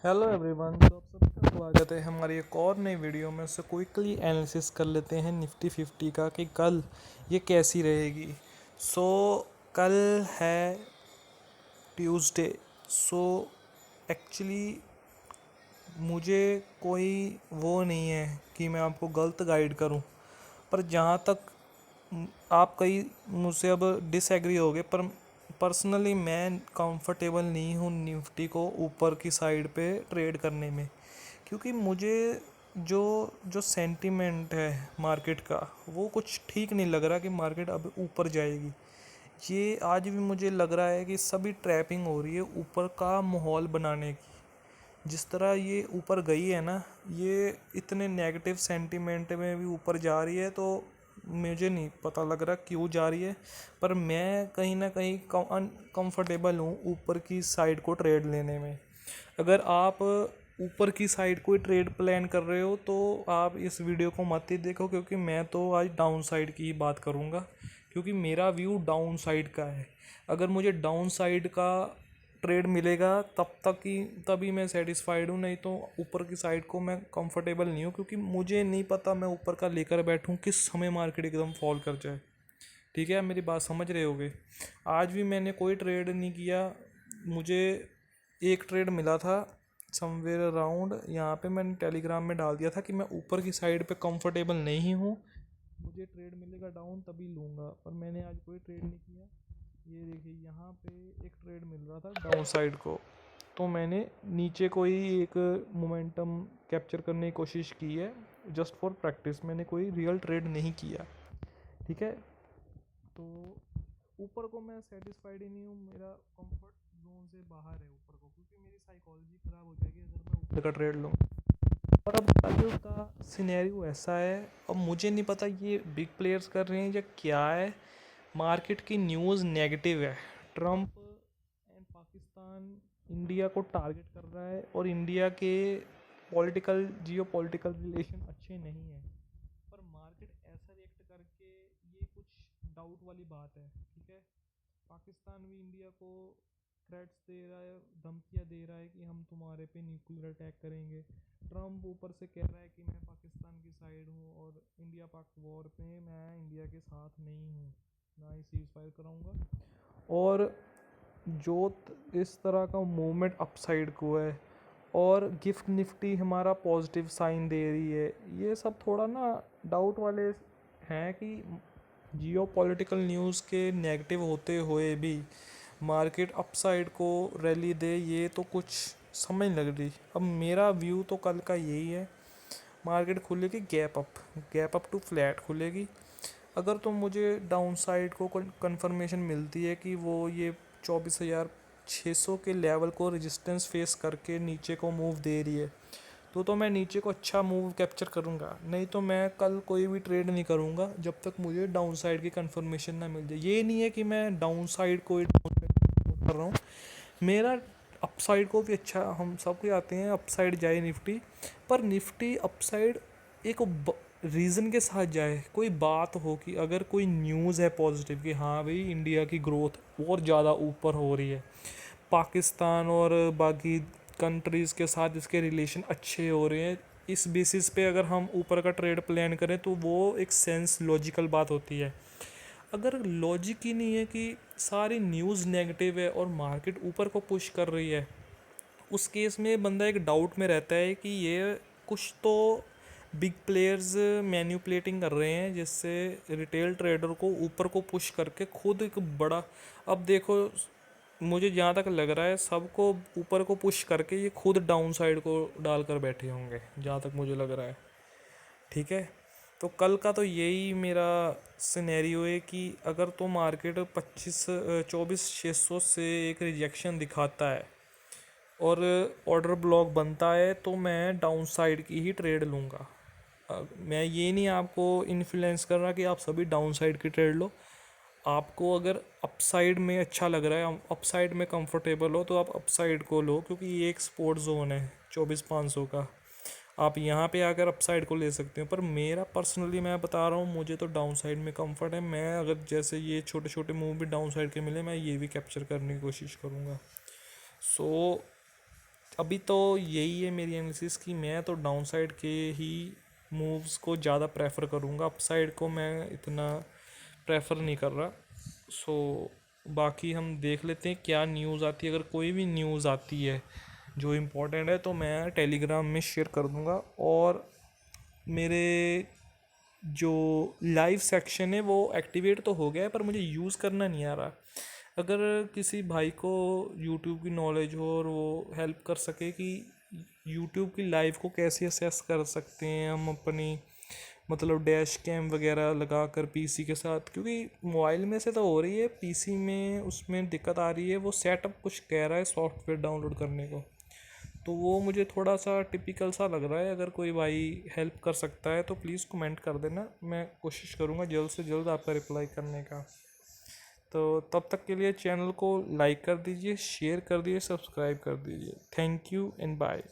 Hello everyone, तो आप सबका स्वागत है हमारी एक और नई वीडियो में। से क्विकली एनालिसिस कर लेते हैं निफ्टी 50 का कि कल ये कैसी रहेगी। सो कल है ट्यूसडे। सो एक्चुअली मुझे कोई वो नहीं है कि मैं आपको गलत गाइड करूं, पर जहाँ तक आप कई मुझसे अब डिसएग्री होगे, पर पर्सनली मैं कंफर्टेबल नहीं हूँ निफ्टी को ऊपर की साइड पे ट्रेड करने में। क्योंकि मुझे जो जो सेंटीमेंट है मार्केट का, वो कुछ ठीक नहीं लग रहा कि मार्केट अब ऊपर जाएगी। ये आज भी मुझे लग रहा है कि सभी ट्रैपिंग हो रही है ऊपर का माहौल बनाने की। जिस तरह ये ऊपर गई है ना, ये इतने नेगेटिव सेंटीमेंट में भी ऊपर जा रही है, तो मुझे नहीं पता लग रहा क्यों जा रही है। पर मैं कहीं ना कहीं अनकंफर्टेबल हूँ ऊपर की साइड को ट्रेड लेने में। अगर आप ऊपर की साइड कोई ट्रेड प्लान कर रहे हो तो आप इस वीडियो को मत ही देखो, क्योंकि मैं तो आज डाउन साइड की ही बात करूँगा। क्योंकि मेरा व्यू डाउन साइड का है। अगर मुझे डाउन साइड का ट्रेड मिलेगा तब तक ही तभी मैं सेटिस्फाइड हूँ, नहीं तो ऊपर की साइड को मैं कंफर्टेबल नहीं हूँ। क्योंकि मुझे नहीं पता मैं ऊपर का लेकर बैठूँ किस समय मार्केट एकदम फॉल कर जाए। ठीक है, आप मेरी बात समझ रहे होगे। आज भी मैंने कोई ट्रेड नहीं किया। मुझे एक ट्रेड मिला था समवेयर अराउंड, यहाँ पे मैंने टेलीग्राम में डाल दिया था कि मैं ऊपर की साइड पे कंफर्टेबल नहीं हूँ, मुझे ट्रेड मिलेगा डाउन तभी लूँगा। पर मैंने आज कोई ट्रेड नहीं किया। ये देखिए, यहाँ पे एक ट्रेड मिल रहा था डाउन साइड को, तो मैंने नीचे को ही एक मोमेंटम कैप्चर करने की कोशिश की है, जस्ट फॉर प्रैक्टिस। मैंने कोई रियल ट्रेड नहीं किया। ठीक है, तो ऊपर को मैं सेटिस्फाइड ही नहीं हूँ। मेरा कंफर्ट जोन से बाहर है ऊपर को, क्योंकि मेरी साइकोलॉजी ख़राब हो जाएगी अगर मैं ऊपर का ट्रेड लूँ। और अब कल का सिनेरियो ऐसा है, अब मुझे नहीं पता ये बिग प्लेयर्स कर रहे हैं या क्या है। मार्केट की न्यूज़ नेगेटिव है। ट्रम्प एंड पाकिस्तान इंडिया को टारगेट कर रहा है, और इंडिया के पॉलिटिकल जियो पॉलिटिकल रिलेशन अच्छे नहीं हैं। पर मार्केट ऐसा रिएक्ट करके ये कुछ डाउट वाली बात है। ठीक है, पाकिस्तान भी इंडिया को थ्रेट्स दे रहा है, धमकियां दे रहा है कि हम तुम्हारे पे न्यूक्लियर अटैक करेंगे। ट्रम्प ऊपर से कह रहा है कि मैं पाकिस्तान की साइड हूँ, और इंडिया पाक वॉर पे मैं इंडिया के साथ नहीं हूँ, ना ही सीज फायर कराऊंगा। और जो इस तरह का मूवमेंट अपसाइड को है, और गिफ्ट निफ्टी हमारा पॉजिटिव साइन दे रही है, ये सब थोड़ा ना डाउट वाले हैं कि जियो पॉलिटिकल न्यूज़ के नेगेटिव होते हुए भी मार्केट अपसाइड को रैली दे, ये तो कुछ समझ नहीं लग रही। अब मेरा व्यू तो कल का यही है, मार्केट खुलेगी गैप अप टू फ्लैट खुलेगी। अगर तो मुझे डाउन साइड को कंफर्मेशन मिलती है कि वो ये 24,600 के लेवल को रेजिस्टेंस फेस करके नीचे को मूव दे रही है, तो मैं नीचे को अच्छा मूव कैप्चर करूँगा। नहीं तो मैं कल कोई भी ट्रेड नहीं करूँगा जब तक मुझे डाउन साइड की कंफर्मेशन ना मिल जाए। ये नहीं है कि मैं डाउन साइड को कर रहा हूँ, मेरा अपसाइड को भी अच्छा, हम सब के आते हैं अपसाइड जाए निफ्टी। पर निफ्टी अपसाइड एक रीज़न के साथ जाए, कोई बात हो कि अगर कोई न्यूज़ है पॉजिटिव कि हाँ भाई इंडिया की ग्रोथ और ज़्यादा ऊपर हो रही है, पाकिस्तान और बाकी कंट्रीज़ के साथ इसके रिलेशन अच्छे हो रहे हैं, इस बेसिस पे अगर हम ऊपर का ट्रेड प्लान करें तो वो एक सेंस लॉजिकल बात होती है। अगर लॉजिक ही नहीं है कि सारी न्यूज़ नेगेटिव है और मार्केट ऊपर को पुश कर रही है, उस केस में बंदा एक डाउट में रहता है कि ये कुछ तो बिग प्लेयर्स मैन्युपुलेटिंग कर रहे हैं, जिससे रिटेल ट्रेडर को ऊपर को पुश करके खुद एक बड़ा, अब देखो मुझे जहाँ तक लग रहा है सबको ऊपर को पुश करके ये खुद डाउन साइड को डालकर बैठे होंगे, जहाँ तक मुझे लग रहा है। ठीक है, तो कल का तो यही मेरा सिनेरियो है कि अगर तो मार्केट 24,600 से एक रिजेक्शन दिखाता है और ऑर्डर ब्लॉक बनता है, तो मैं डाउन साइड की ही ट्रेड लूँगा। मैं ये नहीं आपको इन्फ्लुएंस कर रहा कि आप सभी डाउन साइड की ट्रेड लो। आपको अगर अपसाइड में अच्छा लग रहा है, अपसाइड में कंफर्टेबल हो, तो आप अपसाइड को लो, क्योंकि ये एक स्पोर्ट जोन है 24,500 का। आप यहाँ पे आकर अपसाइड को ले सकते हो। पर मेरा पर्सनली मैं बता रहा हूँ, मुझे तो डाउन साइड में कंफर्ट है। मैं अगर जैसे ये छोटे छोटे मूव भी डाउन साइड के मिले, मैं ये भी कैप्चर करने की कोशिश करूँगा। सो अभी तो यही है मेरी एनालिसिस कि मैं तो डाउन साइड के ही मूव्स को ज़्यादा प्रेफर करूँगा, अप साइड को मैं इतना प्रेफर नहीं कर रहा। सो बाकी हम देख लेते हैं क्या न्यूज़ आती है। अगर कोई भी न्यूज़ आती है जो इम्पोर्टेंट है तो मैं टेलीग्राम में शेयर कर दूँगा। और मेरे जो लाइव सेक्शन है वो एक्टिवेट तो हो गया है पर मुझे यूज़ करना नहीं आ रहा। अगर किसी भाई को यूट्यूब की नॉलेज हो और वो हेल्प कर सके कि यूट्यूब की लाइव को कैसे असेस कर सकते हैं हम अपनी, मतलब डैश कैम वगैरह लगा कर पीसी के साथ, क्योंकि मोबाइल में से तो हो रही है, पीसी में उसमें दिक्कत आ रही है। वो सेटअप कुछ कह रहा है सॉफ्टवेयर डाउनलोड करने को, तो वो मुझे थोड़ा सा टिपिकल सा लग रहा है। अगर कोई भाई हेल्प कर सकता है तो प्लीज़ कमेंट कर देना, मैं कोशिश करूँगा जल्द से जल्द आपका रिप्लाई करने का। तो तब तक के लिए चैनल को लाइक कर दीजिए, शेयर कर दीजिए, सब्सक्राइब कर दीजिए। Thank you and bye.